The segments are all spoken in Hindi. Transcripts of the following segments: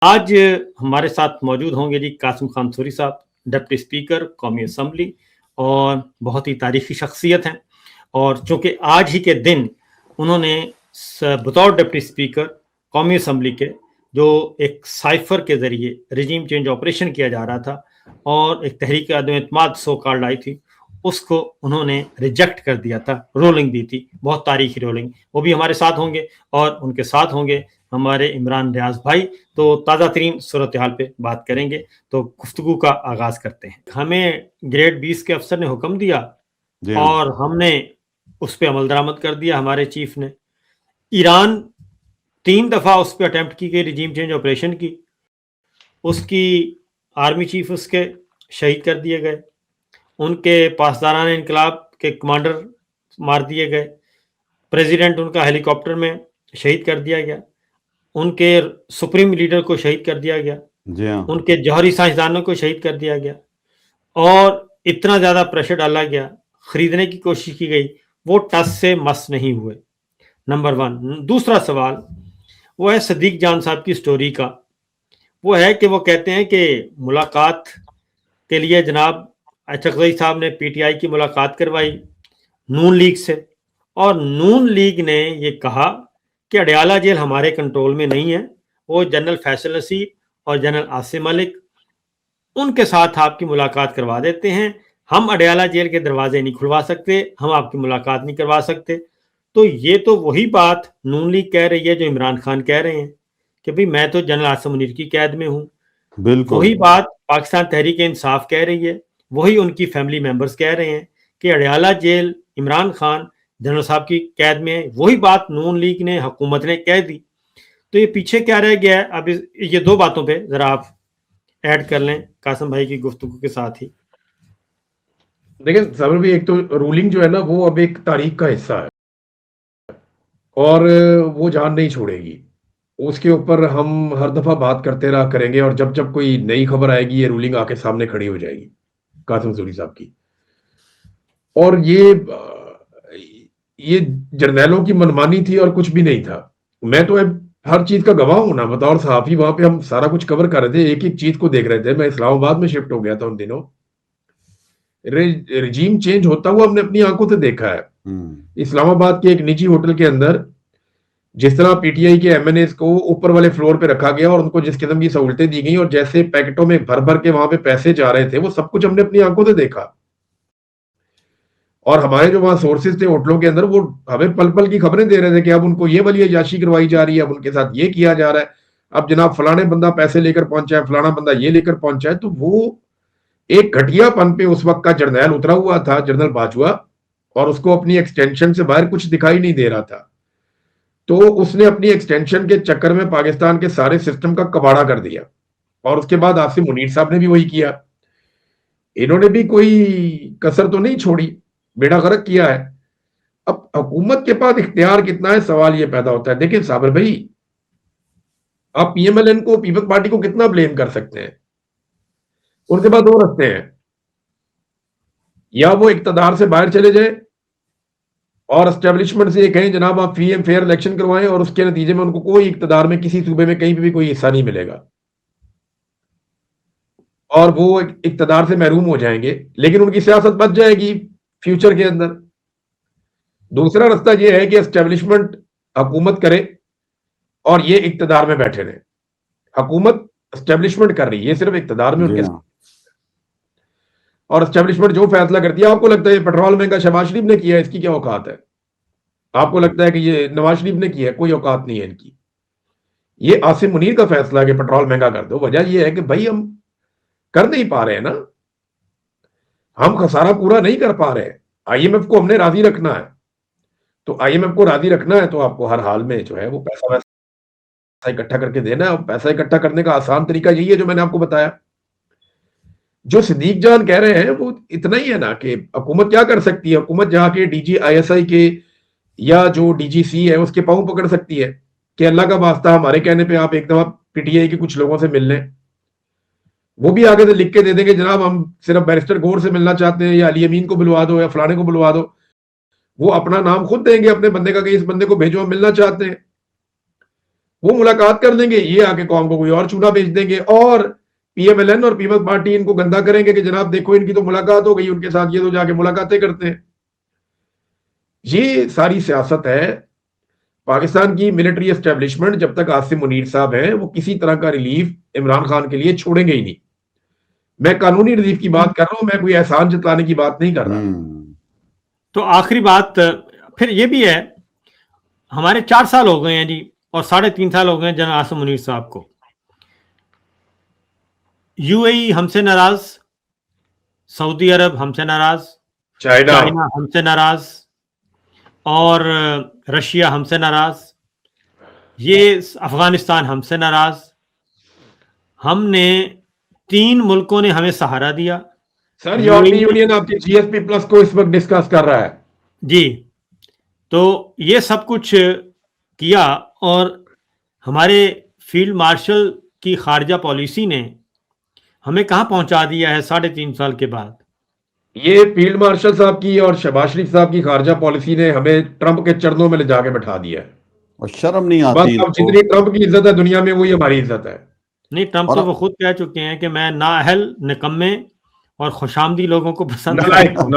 आज हमारे साथ मौजूद होंगे जी कासिम खान सूरी साहब, डिप्टी स्पीकर कौमी असम्बली और बहुत ही तारीखी शख्सियत हैं। और चूँकि आज ही के दिन उन्होंने बतौर डिप्टी स्पीकर कौमी असम्बली के जो एक साइफर के ज़रिए रजीम चेंज ऑपरेशन किया जा रहा था और एक तहरीक अदम एतमाद सो कॉल्ड आई थी, उसको उन्होंने रिजेक्ट कर दिया था, रोलिंग दी थी, बहुत तारीखी रोलिंग। वो भी हमारे साथ होंगे और उनके साथ होंगे हमारे इमरान रियाज भाई। तो ताज़ा तरीन सूरत हाल पे बात करेंगे। तो गुफ्तगू का आगाज़ करते हैं। हमें ग्रेड 20 के अफसर ने हुक्म दिया जी हाँ। और हमने उस पर अमल दरामद कर दिया। हमारे चीफ ने ईरान 3 दफ़ा उस पर अटेम्प्ट की गई रजीम चेंज ऑपरेशन की, उसकी आर्मी चीफ उसके शहीद कर दिए गए, उनके पासदारान इनकलाब के कमांडर मार दिए गए, प्रेसिडेंट उनका हेलीकॉप्टर में शहीद कर दिया गया, उनके सुप्रीम लीडर को शहीद कर दिया गया, जी हाँ। उनके जौहरी साइंसदानों को शहीद कर दिया गया और इतना ज़्यादा प्रेशर डाला गया, खरीदने की कोशिश की गई, वो टस से मस नहीं हुए। नंबर 1। दूसरा सवाल वो है सदीक जान साहब की स्टोरी का। वो है कि वो कहते हैं कि मुलाकात के लिए जनाब चकजई साहब ने पीटीआई की मुलाकात करवाई नून लीग से, और नून लीग ने ये कहा कि अडयाला जेल हमारे कंट्रोल में नहीं है, वो जनरल फैसल नसीर और जनरल आसिम मलिक उनके साथ आपकी मुलाकात करवा देते हैं, हम अडयाला जेल के दरवाजे नहीं खुलवा सकते, हम आपकी मुलाकात नहीं करवा सकते। तो ये तो वही बात नून लीग कह रही है जो इमरान खान कह रहे हैं कि भाई मैं तो जनरल आसिम मुनीर की कैद में हूँ। बिल्कुल। वही बात पाकिस्तान तहरीक इंसाफ कह रही है, वही उनकी फैमिली मेंबर्स कह रहे हैं कि अडयाला जेल इमरान खान जनरल साहब की कैद में है। वही बात नून लीग ने, हुकूमत ने कह दी। तो ये पीछे क्या रह गया है? अब ये 2 बातों पे जरा आप ऐड कर लें कासिम भाई की गुफ्तगू के साथ ही। देखिए साबिर भाई, एक तो रूलिंग जो है ना वो अब एक तारीख का हिस्सा है और वो जान नहीं छोड़ेगी। उसके ऊपर हम हर दफा बात करते रहा करेंगे और जब जब कोई नई खबर आएगी ये रूलिंग आके सामने खड़ी हो जाएगी कासिम सूरी साहब की। और ये जर्नैलों की मनमानी थी और कुछ भी नहीं था। मैं तो अब हर चीज का गवाह हूं ना, बतौर सहाफी वहां पे हम सारा कुछ कवर कर रहे थे, एक एक चीज को देख रहे थे। मैं इस्लामाबाद में शिफ्ट हो गया था उन दिनों। रिजीम चेंज होता हुआ हमने अपनी आंखों से देखा है। इस्लामाबाद के एक निजी होटल के अंदर जिस तरह पीटीआई के एमएनए को ऊपर वाले फ्लोर पे रखा गया और उनको जिस किस्म की सहूलतें दी गई और जैसे पैकेटों में भर भर के वहां पे पैसे जा रहे थे, वो सब कुछ हमने अपनी आंखों से देखा। और हमारे जो वहां सोर्सेज थे होटलों के अंदर, वो हमें पल पल की खबरें दे रहे थे कि अब उनको ये वाली अयाशी करवाई जा रही है, अब उनके साथ ये किया जा रहा है, अब जनाब फलाने बंदा पैसे लेकर पहुंचा है, फलाना बंदा ये लेकर पहुंचा है। तो वो एक घटियापन पे उस वक्त का जर्नैल उतरा हुआ था, जनरल बाजवा, और उसको अपनी एक्सटेंशन से बाहर कुछ दिखाई नहीं दे रहा था। तो उसने अपनी एक्सटेंशन के चक्कर में पाकिस्तान के सारे सिस्टम का कबाड़ा कर दिया। और उसके बाद आसिम मुनीर साहब ने भी वही किया। इन्होंने भी कोई कसर तो नहीं छोड़ी, बेड़ा गर्क किया है। अब हुकूमत के पास इख्तियार कितना है, सवाल यह पैदा होता है। देखिए साबिर भाई, आप पीएमएलएन को, पीपल्स पार्टी को कितना ब्लेम कर सकते हैं? उनके पास 2 रास्ते हैं, या वो इक्तदार से बाहर चले जाए और एस्टेब्लिशमेंट से ये कहें जनाब आप फ्री एंड फेयर इलेक्शन करवाएं, और उसके नतीजे में उनको कोई इक्तदार में किसी सूबे में कहीं भी कोई हिस्सा नहीं मिलेगा और वो इक्तदार से महरूम हो जाएंगे, लेकिन उनकी सियासत बच जाएगी फ्यूचर के अंदर। दूसरा रास्ता ये है कि एस्टेब्लिशमेंट हुकूमत करे और ये इक्तदार में बैठे रहे। हुकूमत एस्टेब्लिशमेंट कर रही है, सिर्फ इक्तदार में उनके, और एस्टेब्लिशमेंट जो फैसला करती है। आपको लगता है पेट्रोल महंगा शहबाज शरीफ ने किया है, इसकी क्या औकात है? आपको लगता है कि ये नवाज शरीफ ने किया है? कोई औकात नहीं है इनकी। ये आसिम मुनीर का फैसला है कि पेट्रोल महंगा कर दो। वजह यह है कि भाई हम कर नहीं पा रहे हैं ना, हम खसारा पूरा नहीं कर पा रहे। आईएमएफ को हमने राजी रखना है, तो आईएमएफ को राजी रखना है तो आपको हर हाल में जो है वो पैसा वैसा इकट्ठा करके देना है। और पैसा इकट्ठा करने का आसान तरीका यही है जो मैंने आपको बताया। जो सदीक जान कह रहे हैं वो इतना ही है ना कि हुकूमत क्या कर सकती है। हुकूमत जहां के डीजी आईएसआई के या जो डीजीसी है उसके पांव पकड़ सकती है कि अल्लाह का वास्ता हमारे कहने पे आप एक दफा पीटीआई के कुछ लोगों से मिल लें। वो भी आगे से लिख के दे देंगे जनाब हम सिर्फ बैरिस्टर गौर से मिलना चाहते हैं, या अली अमीन को बुलवा दो या फलाने को बुलवा दो। वो अपना नाम खुद देंगे अपने बंदे का कि इस बंदे को भेजो, हम मिलना चाहते हैं। वो मुलाकात कर लेंगे, ये आके कौम को कोई और चूना भेज देंगे, और पीएमएलएन और पीपल्स पार्टी इनको गंदा करेंगे कि जनाब देखो इनकी तो मुलाकात हो गई उनके साथ, ये तो जाके मुलाकातें करते हैं। ये सारी सियासत है। पाकिस्तान की मिलिट्री एस्टेब्लिशमेंट जब तक आसिम मुनीर साहब हैं वो किसी तरह का रिलीफ इमरान खान के लिए छोड़ेंगे ही नहीं। मैं कानूनी रिलीफ की बात कर रहा हूं, मैं कोई एहसान जताने की बात नहीं कर रहा। तो आखिरी बात फिर ये भी है, हमारे 4 साल हो गए हैं जी, और 3.5 साल हो गए हैं जनरल आसिम मुनीर साहब को। यूएई हमसे नाराज, सऊदी अरब हमसे नाराज, चाइना हमसे नाराज, और रशिया हमसे नाराज, ये अफगानिस्तान हमसे नाराज। हमने 3 मुल्कों ने हमें सहारा दिया। सर यूरोपियन यूनियन आपकी जीएसपी प्लस को इस वक्त डिस्कस कर रहा है जी। तो ये सब कुछ किया, और हमारे फील्ड मार्शल की खारजा पॉलिसी ने हमें कहां पहुंचा दिया है 3.5 साल के बाद। ये फील्ड मार्शल साहब की और शहबाज शरीफ साहब की खारजा पॉलिसी ने हमें ट्रंप के चरणों में ले जाके बैठा दिया है, और शर्म नहीं बस आती अब जितनी ट्रंप की इज्जत है दुनिया में वही हमारी इज्जत है। नहीं, ट्रंप तो वो खुद कह चुके हैं कि मैं नाअहल, निकम्मे और खुशामदी लोगों को पसंद करता हूं।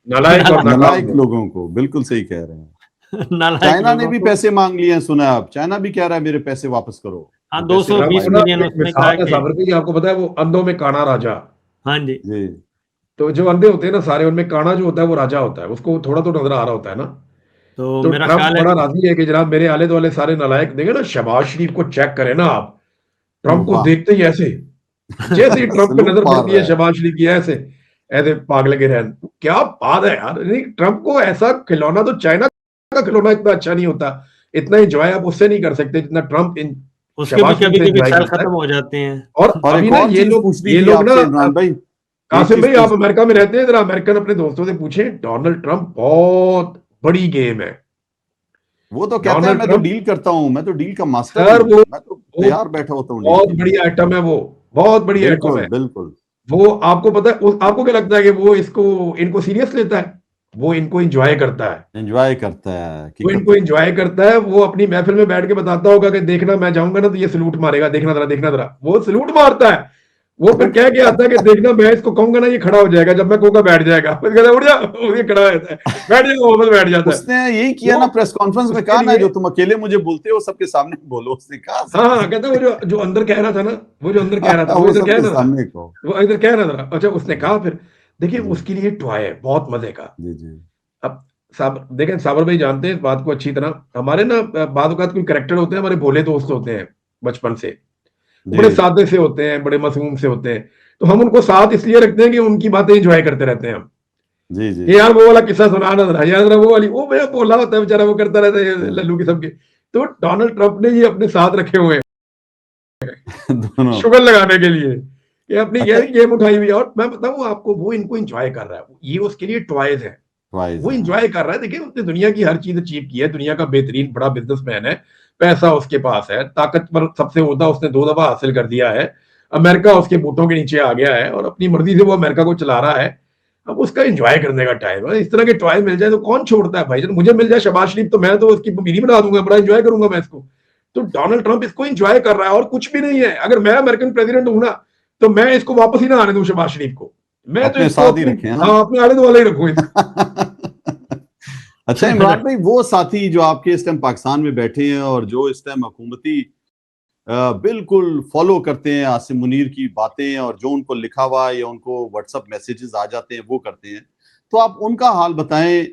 नालायक लोगों को, बिल्कुल सही कह रहे हैं। चाइना ने भी पैसे मांग लिए हैं, सुना आप, चाइना भी कह रहा है मेरे पैसे वापस करो। हाँ, 220 मिलियन उसने कहा कि आपको पता है वो अंधों में काना राजा। हाँ जी जी। तो जो अंधे होते हैं ना सारे, उनमें काना जो होता है वो राजा होता है, उसको थोड़ा तो नजर आ रहा होता है ना। तो मेरा ट्रंप ख्याल है बड़ा राजी है कि जनाब मेरे आले दुआले सारे नालायक देंगे ना। शहबाज शरीफ को चेक करें ना आप, ट्रंप को देखते ही ऐसे, जैसे ही ट्रंप पे नजर पड़ती है शहबाज शरीफ की, ऐसे ऐसे पागल के रहन। क्या बात है यार, ट्रंप को ऐसा खिलौना, तो चाइना का खिलौना इतना अच्छा नहीं होता, इतना एंजॉय आप उससे नहीं कर सकते जितना ट्रंप इन उसके भी कभी-कभी साल खत्म हो जाते हैं। और अभी ना ये लोग ना, कासिम भाई आप अमेरिका में रहते हैं, जरा अमेरिकन अपने दोस्तों से पूछें, डोनाल्ड ट्रंप बहुत बड़ी गेम है। वो तो कहता है मैं तो डील करता हूं, मैं तो डील का मास्टर सर, हूं, मैं तो तैयार बैठा होता हूं। बहुत बड़ी आइटम है वो, बहुत बड़ी आइटम है। बिल्कुल। वो आपको पता है, आपको क्या लगता है कि वो इनको सीरियस लेता है? वो इनको एंजॉय करता है, वो इनको एंजॉय करता है। वो अपनी महफिल में बैठ के बताता होगा कि देखना मैं जाऊंगा ना तो ये सलूट मारेगा, देखना जरा। वो सलूट मारता है, वो फिर कह के आता है कि देखना मैं इसको कहूंगा ना ये खड़ा हो जाएगा, जब मैं कहूंगा बैठ जाएगा, फिर कहता है उठ जा, ये खड़ा रहता है, बैठ जाएगा, वापस बैठ जाता है। उसने यही किया ना प्रेस कॉन्फ्रेंस में, कहा ना जो तुम अकेले मुझे बोलते हो सबके सामने बोलो, उसने कहा। हाँ, कहता है वो जो अंदर कह रहा था ना, वो जो अंदर कह रहा था वो इधर कह रहा था, वो इधर कह रहा था। अच्छा, उसने कहा फिर देखिए उसके लिए टॉय है बहुत मजे का। अब साहब देखें, साबर भाई जानते हैं इस बात को अच्छी तरह, हमारे ना बाद औक़ात कोई कैरेक्टर होते हैं, हमारे भोले दोस्त होते हैं बचपन से, बड़े सादे से होते हैं, बड़े मासूम से होते हैं, तो हम उनको साथ इसलिए रखते हैं कि उनकी बातें एंजॉय करते रहते हैं हम। जी यार वो वाला किस्सा सुनाना जरा, यार वो वाली, वो भैया बोला होता है बेचारा, वो करता रहता है लल्लू की सबके। तो डोनाल्ड ट्रंप ने ये अपने साथ रखे हुए हैं शुगर लगाने के लिए, ये अपनी गेम उठाई हुई है। और मैं बताऊं आपको, वो इनको एंजॉय कर रहा है, ये उसके लिए टॉयज है, वो एंजॉय कर रहा है। देखिए उसने दुनिया की हर चीज अचीव की है, दुनिया का बेहतरीन बड़ा बिजनेसमैन है, पैसा उसके पास है, ताकतवर सबसे ओहदा उसने 2 दफा हासिल कर दिया है, अमेरिका उसके बूटों के नीचे आ गया है और अपनी मर्जी से वो अमेरिका को चला रहा है। अब उसका एंजॉय करने का टाइम है। इस तरह के टॉय मिल जाए तो कौन छोड़ता है भाई? जब मुझे मिल जाए शहबाज शरीफ तो मैं तो उसकी बीवी बना दूंगा, बड़ा एंजॉय करूंगा मैं इसको। तो डोनाल्ड ट्रंप इसको एंजॉय कर रहा है और कुछ भी नहीं है। अगर मैं अमेरिकन प्रेसिडेंट हूं ना तो मैं इसको वापस ही ना आने दूं शहबाज शरीफ को, मैं तो इसको अपने आले दुआले ही रखूं। अच्छा इमरान भाई, वो साथी जो आपके इस टाइम पाकिस्तान में बैठे हैं और जो इस टाइम हुकूमती बिल्कुल फॉलो करते हैं आसिम मुनीर की बातें, और जो उनको लिखा हुआ या उनको व्हाट्सएप मैसेजेस आ जाते हैं वो करते हैं, तो आप उनका हाल बताएं।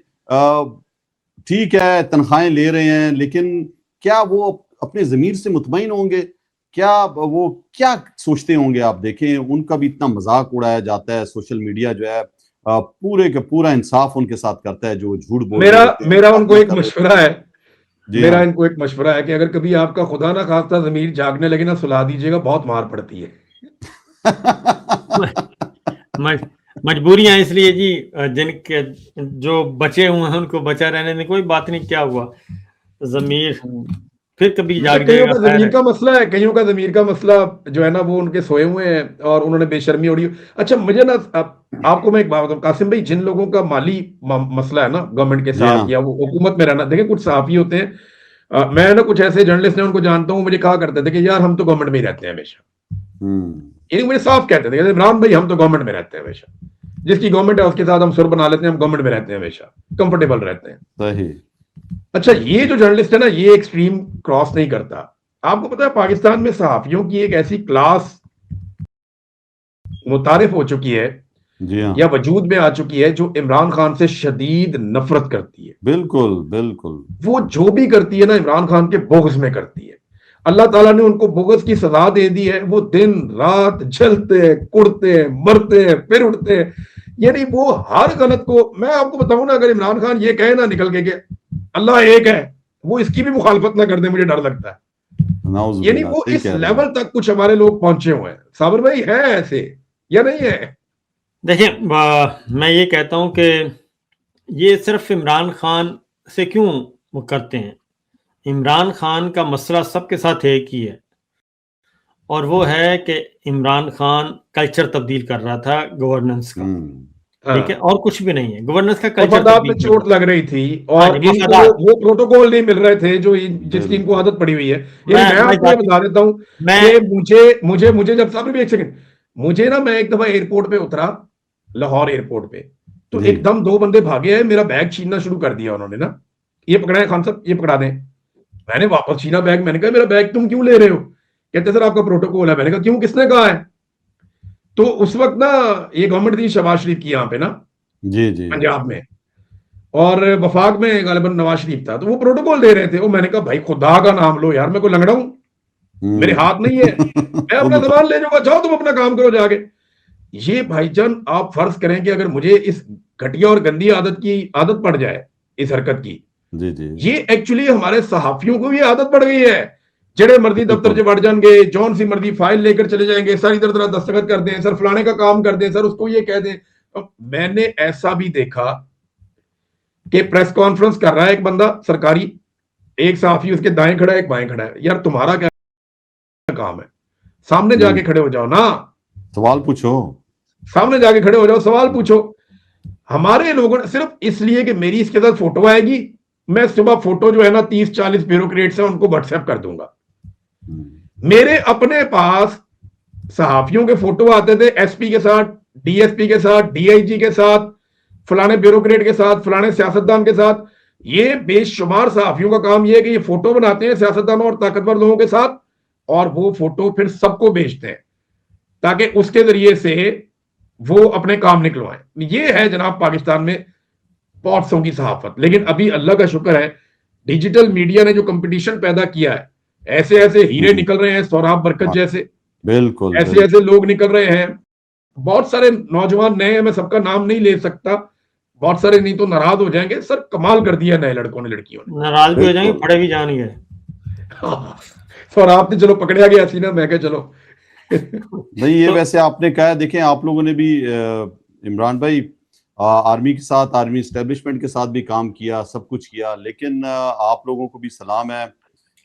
ठीक है तनख्वाहें ले रहे हैं, लेकिन क्या वो अपने ज़मीर से मुतमईन होंगे? क्या वो क्या सोचते होंगे? आप देखें उनका भी इतना मजाक उड़ाया जाता है, सोशल मीडिया जो है पूरे का पूरा इंसाफ उनके साथ करता है जो झूठ बोल रहे हैं। मेरा उनको एक मशवरा है, मेरा इनको एक मशवरा है कि अगर कभी आपका खुदा ना खास्ता ज़मीर जागने लगे ना, सुला दीजिएगा, बहुत मार पड़ती है। मजबूरियां इसलिए जी, जिनके जो बचे हुए हैं उनको बचा रहने में कोई बात नहीं, क्या हुआ, ज़मीर फिर कभी जाग कईयों का ज़मीर का मसला है, कईयों का ज़मीर का मसला जो है ना वो उनके सोए हुए हैं और उन्होंने बेशर्मी उड़ी। अच्छा मुझे ना आपको मैं एक बात बताऊं कासिम भाई, जिन लोगों का माली मसला है ना गवर्नमेंट के साथ या वो हुकूमत में रहना, देखिए कुछ सहाफ़ी होते हैं मैं ना कुछ ऐसे जर्नलिस्ट हैं उनको जानता हूँ, मुझे कहा करते थे कि यार हम तो गवर्नमेंट में ही रहते हैं हमेशा। यानी मुझे साफ कहते थे इमरान भाई हम तो गवर्नमेंट में रहते हैं हमेशा, जिसकी गवर्नमेंट है उसके साथ हम सुर बना लेते हैं, हम गवर्नमेंट में रहते हैं हमेशा, कंफर्टेबल रहते हैं। सही। अच्छा, ये जो जर्नलिस्ट है ना, ये एक्सट्रीम क्रॉस नहीं करता। आपको पता है पाकिस्तान में सहाफियों की एक ऐसी क्लास मुतारिफ हो चुकी है, जी हाँ, या वजूद में आ चुकी है, जो इमरान खान से शदीद नफरत करती है। बिल्कुल बिल्कुल। वो जो भी करती है ना इमरान खान के बोगस में करती है। अल्लाह ताला ने उनको बोगस की सजा दे दी है। वो दिन रात जलते हैं, कुड़ते हैं, मरते हैं, फिर उठते हैं। यानी वो हर गलत को, मैं आपको बताऊं ना, अगर इमरान खान ये कहे ना निकल के कि अल्लाह एक है, वो इसकी भी मुखालफत ना कर दे, मुझे डर लगता है। यानी वो इस लेवल तक कुछ हमारे लोग पहुंचे हुए हैं। साबिर भाई है ऐसे या नहीं है? देखिए, मैं ये कहता हूं कि ये सिर्फ इमरान खान से क्यों वो करते हैं। इमरान खान का मसला सबके साथ एक ही है, और वो है कि इमरान खान कल्चर तब्दील कर रहा था गवर्नेंस का। ठीक है, और कुछ भी नहीं है, गवर्नेंस का कल्चर पे चोट लग रही थी और इनको वो प्रोटोकॉल नहीं मिल रहे थे जो जिसकी इनको आदत पड़ी हुई है। मैं आपको ये बता देता हूँ कि मुझे जब सामने भी एक सेकंड, मुझे ना, मैं एक दफा एयरपोर्ट पे उतरा, लाहौर एयरपोर्ट पे, तो एकदम दो बंदे भागे हैं, मेरा बैग छीनना शुरू कर दिया उन्होंने ना। ये पकड़ा है खान साहब, ये पकड़ा दें। मैंने वापस छीना बैग। मैंने कहा मेरा बैग तुम क्यों ले रहे हो? कहते सर आपका प्रोटोकॉल है। मैंने कहा क्यों, किसने कहा है? तो उस वक्त ना ये गवर्नमेंट थी शहबाज शरीफ की यहाँ पे ना, जी जी, पंजाब में, और वफाक में गालिबन नवाज शरीफ था, तो वो प्रोटोकॉल दे रहे थे। वो मैंने कहा भाई खुदा का नाम लो यार, मैं कोई लंगड़ा हूं? मेरे हाथ नहीं है, मैं अपना सामान ले जाऊंगा, जाओ तुम अपना काम करो जाके। ये भाईजान आप फर्ज करें कि अगर मुझे इस घटिया और गंदी आदत की आदत पड़ जाए, इस हरकत की, जी जी, ये एक्चुअली हमारे सहाफियों को भी आदत पड़ गई है। जेड़े मर्जी दफ्तर से बढ़ जाएंगे, जौन सी मर्जी फाइल लेकर चले जाएंगे, सर इधर उधर दस्तखत कर दें, सर फलाने का काम कर दें, सर उसको ये कह दें। मैंने ऐसा भी देखा कि प्रेस कॉन्फ्रेंस कर रहा है एक बंदा सरकारी, एक सहाफी उसके दाएं खड़ा है, एक बाएं खड़ा है। यार तुम्हारा क्या काम है? सामने जाके खड़े हो जाओ ना, सवाल पूछो, सामने जाके खड़े हो जाओ, सवाल पूछो। हमारे लोगों ने सिर्फ इसलिए कि मेरी इसके साथ फोटो आएगी, मैं सुबह फोटो जो है ना 30-40 ब्यूरोक्रेट्स हैं उनको व्हाट्सएप कर दूंगा। मेरे अपने पास सहाफियों के फोटो आते थे, एसपी के साथ, डीएसपी के साथ, डीआईजी के साथ, फलाने ब्यूरोक्रेट के साथ, फलाने सियासतदान के साथ। ये बेशुमार सहाफियों का काम ये है कि ये फोटो बनाते हैं सियासतदानों और ताकतवर लोगों के साथ, और वो फोटो फिर सबको भेजते हैं ताकि उसके जरिए से वो अपने काम निकलवाएं। ये है जनाब पाकिस्तान में पॉट्सों की सहाफत। लेकिन अभी अल्लाह का शुक्र है, डिजिटल मीडिया ने जो कंपटीशन पैदा किया है, ऐसे ऐसे हीरे निकल रहे हैं, सौराब बरकत जैसे, बिल्कुल ऐसे ऐसे लोग निकल रहे हैं। बहुत सारे नौजवान नए हैं, मैं सबका नाम नहीं ले सकता, बहुत सारे नहीं तो नाराज हो जाएंगे। सर कमाल कर दिया नए लड़कों ने, लड़कियों ने। नाराज भी हो जाएंगे, पढ़े भी जाएंगे। सौराब ने चलो पकड़िया गया थी ना, मैं कहा चलो। नहीं ये वैसे आपने कहा, देखें आप लोगों ने भी इमरान भाई आर्मी के साथ, आर्मी एस्टेब्लिशमेंट के साथ भी काम किया, सब कुछ किया, लेकिन आप लोगों को भी सलाम है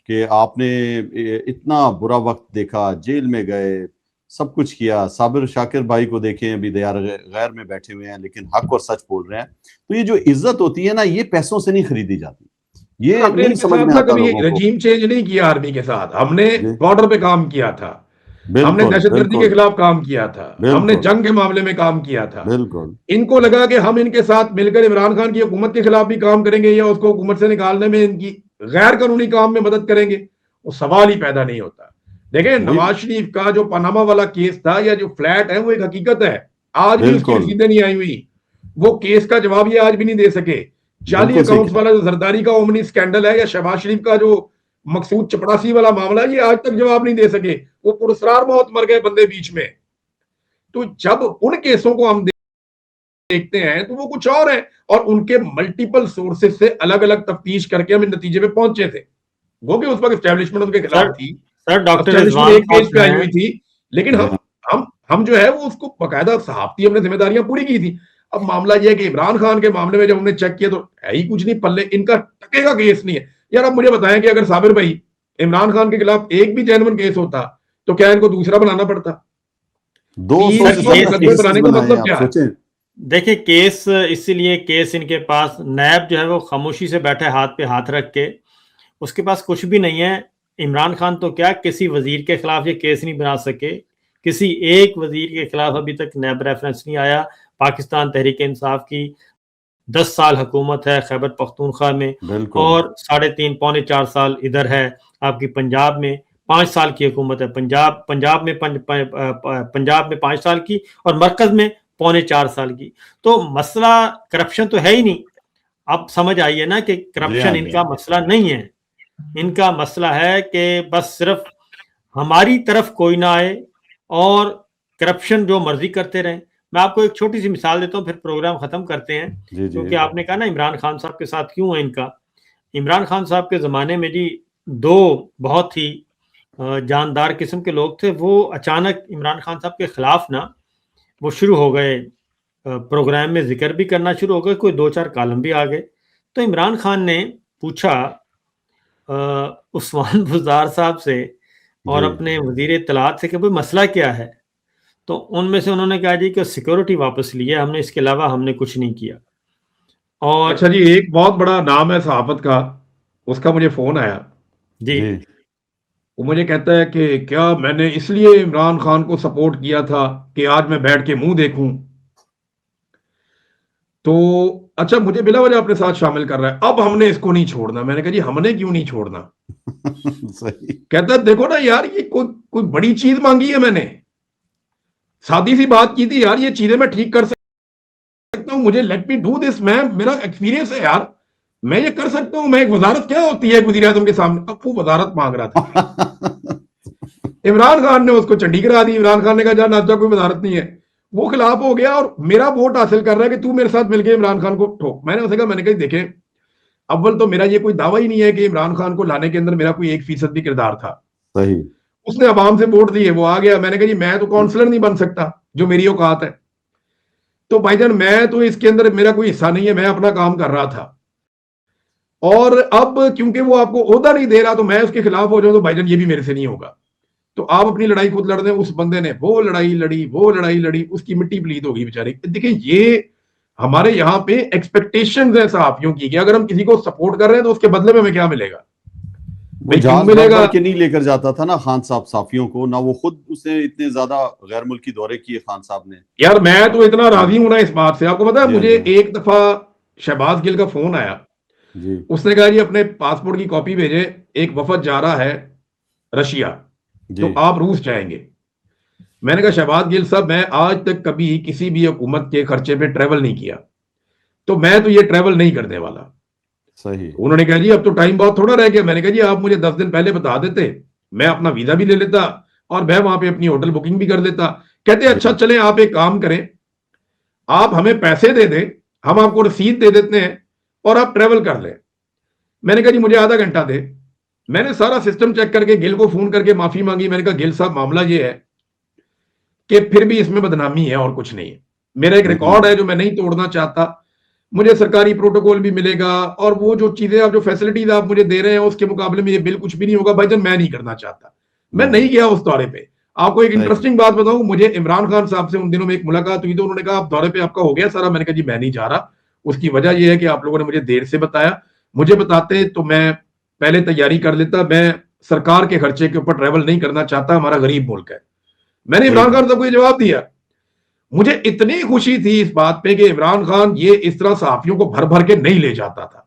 कि आपने इतना बुरा वक्त देखा, जेल में गए, सब कुछ किया। साबिर शाकिर भाई को देखें, अभी दयार गैर में बैठे हुए हैं लेकिन हक और सच बोल रहे हैं। तो ये जो इज्जत होती है ना, ये पैसों से नहीं खरीदी जाती। ये नहीं समझ में आता लोगों को। रजीम चेंज नहीं किया आर्मी के साथ, हमने बॉर्डर पे काम किया था, हमने दहशतगर्दी के खिलाफ काम किया था, हमने जंग के मामले में काम किया था। बिल्कुल। इनको लगा कि हम इनके साथ मिलकर इमरान खान की हुकूमत के खिलाफ भी काम करेंगे या उसको हुकूमत से निकालने में इनकी गैर कानूनी काम में मदद करेंगे, वो सवाल ही पैदा नहीं होता। देखें, नवाज शरीफ का जो पनामा वाला केस था या जो फ्लैट है, वो एक हकीकत है। आज भी उसकी रसीदें नहीं आई हुई, वो केस का जवाब ये आज भी नहीं दे सके। जाली अकाउंट्स वाला जो जरदारी का ओमनी स्कैंडल है, या शहबाज शरीफ का जो मकसूद चपड़ासी वाला मामला है, ये आज तक जवाब नहीं दे सके। वो पुरस्कार मौत मर गए बंदे बीच में। तो जब उन केसों को हम देखते हैं तो वो कुछ और है, और उनके मल्टीपल सोर्सेज से अलग अलग तफ्तीश करके हम इन नतीजे पे पहुंचे थे। वो भी उस वक्त एस्टेब्लिशमेंट उनके खिलाफ थी, सर डॉक्टर एक पेज पे आई हुई थी, लेकिन हम जो है वो उसको बाकायदा सहाफती हमने जिम्मेदारियां पूरी की थी। अब मामला यह है कि इमरान खान के मामले में जब हमने चेक किया तो है ही कुछ नहीं, पल्ले इनका टके का केस नहीं है। यार अब मुझे बताएं कि अगर साबिर भाई इमरान खान के खिलाफ एक भी जेन्युइन केस होता तो क्या इनको दूसरा बनाना पड़ता? बनाने का मतलब क्या है? देखिए, केस इसीलिए केस इनके पास नैब जो है वो खामोशी से बैठे, हाथ पे हाथ रख के उसके पास कुछ भी नहीं है। इमरान खान तो क्या, किसी वजीर के खिलाफ ये केस नहीं बना सके, किसी एक वजीर के खिलाफ अभी तक नैब रेफरेंस नहीं आया। पाकिस्तान तहरीक इंसाफ की 10 साल हुकूमत है खैबर पख्तूनख्वा में, और 3.5 पौने 4 साल इधर है आपकी पंजाब में। 5 साल की हुकूमत है पंजाब में 5 साल की, और मरकज में पौने 4 साल की। तो मसला करप्शन तो है ही नहीं। अब समझ आइए ना कि करप्शन इनका मसला नहीं है। इनका मसला है कि बस सिर्फ हमारी तरफ कोई ना आए और करप्शन जो मर्जी करते रहें। मैं आपको एक छोटी सी मिसाल देता हूँ, फिर प्रोग्राम खत्म करते हैं। क्योंकि आपने कहा ना इमरान खान साहब के साथ क्यों है इनका। इमरान खान साहब के ज़माने में जी 2 बहुत ही जानदार किस्म के लोग थे, वो अचानक इमरान खान साहब के खिलाफ ना वो शुरू हो गए, प्रोग्राम में जिक्र भी करना शुरू हो गए, कोई 2-4 कालम भी आ गए। तो इमरान खान ने पूछा उस्मान बुज़दार साहब से और अपने वजीर इत्तलात से कि भाई मसला क्या है। तो उनमें से उन्होंने कहा जी कि सिक्योरिटी वापस ली है हमने, इसके अलावा हमने कुछ नहीं किया। और अच्छा जी, एक बहुत बड़ा नाम है सहाफत का, उसका मुझे फोन आया जी, वो मुझे कहता है कि क्या मैंने इसलिए इमरान खान को सपोर्ट किया था कि आज मैं बैठ के मुंह देखूं। तो अच्छा, मुझे बिला वजह अपने साथ शामिल कर रहा है, अब हमने इसको नहीं छोड़ना। मैंने कहा जी हमने क्यों नहीं छोड़ना। सही। कहता है देखो ना यार, ये कोई बड़ी चीज मांगी है मैंने, सादी सी बात की थी यार, ये चीजें मैं ठीक कर सकता हूं, मुझे लेट मी डू दिस, मैं मेरा एक्सपीरियंस है यार, मैं ये कर सकता हूं। मैं एक वजारत क्या होती है वजीर आजम के सामने, अब वो वजारत मांग रहा था। इमरान खान ने उसको चंडी करा दी। इमरान खान ने कहा जान नाचा कोई वजारत नहीं है, वो खिलाफ हो गया और मेरा वोट हासिल कर रहा है कि तू मेरे साथ मिलकर इमरान खान को ठोक। मैंने उसे कहा, मैंने कहा देखें, अव्वल तो मेरा ये कोई दावा ही नहीं है कि इमरान खान को लाने के अंदर मेरा कोई 1% भी किरदार था। सही। उसने अवाम से वोट दिए, वो आ गया। मैंने कहा जी मैं तो काउंसलर नहीं बन सकता जो मेरी औकात है। तो भाईजान मैं तो इसके अंदर मेरा कोई हिस्सा नहीं है, मैं अपना काम कर रहा था। और अब क्योंकि वो आपको ओहदा नहीं दे रहा तो मैं उसके खिलाफ हो जाऊं तो भाईजान ये भी मेरे से नहीं होगा। तो आप अपनी लड़ाई खुद लड़ दें। उस बंदे ने वो लड़ाई लड़ी, उसकी मिट्टी पलीत होगी बेचारे। देखिए ये हमारे यहाँ पे एक्सपेक्टेशंस है सहाफियों की कि अगर हम किसी को सपोर्ट कर रहे हैं तो उसके बदले में हमें क्या मिलेगा, क्यों मिलेगा के नहीं लेकर जाता था ना खान साहब साफियों को, ना वो खुद उसने इतने ज्यादा गैर मुल्की दौरे किए खान साहब ने। यार मैं तो इतना राजी हूं ना इस बात से, आपको पता है मुझे एक दफा शहबाज गिल का फोन आया जी। उसने कहा जी अपने पासपोर्ट की कॉपी भेजे, एक वफद जा रहा है रशिया, तो आप रूस जाएंगे। मैंने कहा शहबाज गिल साहब मैं आज तक कभी किसी भी हुकूमत के खर्चे पे ट्रेवल नहीं किया, तो मैं तो ये ट्रेवल नहीं करने वाला। सही। उन्होंने कहा जी अब तो टाइम बहुत थोड़ा रह गया। मैंने कहा जी आप मुझे 10 दिन पहले बता देते, मैं अपना वीजा भी ले लेता और मैं वहां पे अपनी होटल बुकिंग भी कर देता। कहते अच्छा चले आप एक काम करें, आप हमें पैसे दे दें, हम आपको रसीद दे देते हैं और आप ट्रेवल कर लें। मैंने कहा जी मुझे आधा घंटा दे। मैंने सारा सिस्टम चेक करके गिल को फोन करके माफी मांगी। मैंने कहा गिल साहब मामला ये है कि फिर भी इसमें बदनामी है और कुछ नहीं है, मेरा एक रिकॉर्ड है जो मैं नहीं तोड़ना चाहता, मुझे सरकारी प्रोटोकॉल भी मिलेगा और वो जो चीजें आप जो फैसिलिटीज आप मुझे दे रहे हैं उसके मुकाबले में ये बिल कुछ भी नहीं होगा। भाईजान मैं नहीं करना चाहता, मैं नहीं गया उस दौरे पे। आपको एक इंटरेस्टिंग बात बताऊं, मुझे इमरान खान साहब से उन दिनों में एक मुलाकात हुई तो उन्होंने कहा आप दौरे पे आपका हो गया सारा। मैंने कहा जी मैं नहीं जा रहा, उसकी वजह यह है कि आप लोगों ने मुझे देर से बताया, मुझे बताते तो मैं पहले तैयारी कर लेता, मैं सरकार के खर्चे के ऊपर ट्रेवल नहीं करना चाहता, हमारा गरीब मुल्क है। मैंने इमरान खान साहब को जवाब दिया। मुझे इतनी खुशी थी इस बात पे कि इमरान खान ये इस तरह सहाफियों को भर भर के नहीं ले जाता था।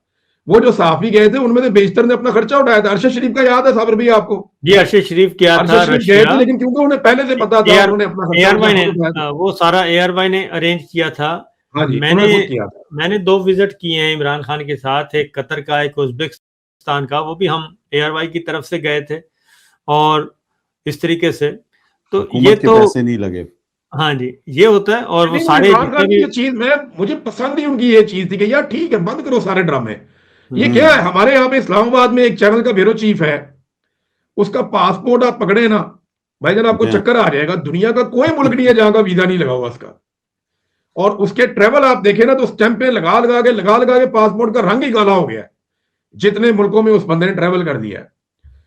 वो जो सहाफी गए थे उनमें से बेशतर ने अपना खर्चा उठाया था। अरशद शरीफ का याद है साबर भैया आपको? जी अरशद शरीफ क्या था, अरशद शरीफ गए थे लेकिन क्योंकि उन्हें पहले से पता था उन्होंने अपना खर्चा वो सारा ARY ने अरेंज किया था। हाँ जी, मैंने 2 विजिट किए हैं इमरान खान के साथ, एक कतर का एक उज्बेकिस्तान का, वो भी हम ARY की तरफ से गए थे। और इस तरीके से तो ये तो पैसे नहीं लगे। हाँ जी ये होता है। और वो सारे ये चीज मुझे पसंद ही उनकी ये चीज थी कि यार ठीक है बंद करो सारे ड्रामे। ये क्या है, हमारे यहाँ पे इस्लामाबाद में एक चैनल का ब्यूरो चीफ है, उसका पासपोर्ट आप पकड़े ना भाईजान आपको चक्कर आ जाएगा। दुनिया का कोई मुल्क नहीं है जहां का वीजा नहीं लगा हुआ उसका। और उसके ट्रेवल आप देखे ना तो स्टैंप पे लगा लगा के पासपोर्ट का रंग ही काला हो गया जितने मुल्कों में उस बंदे ने ट्रेवल कर दिया है।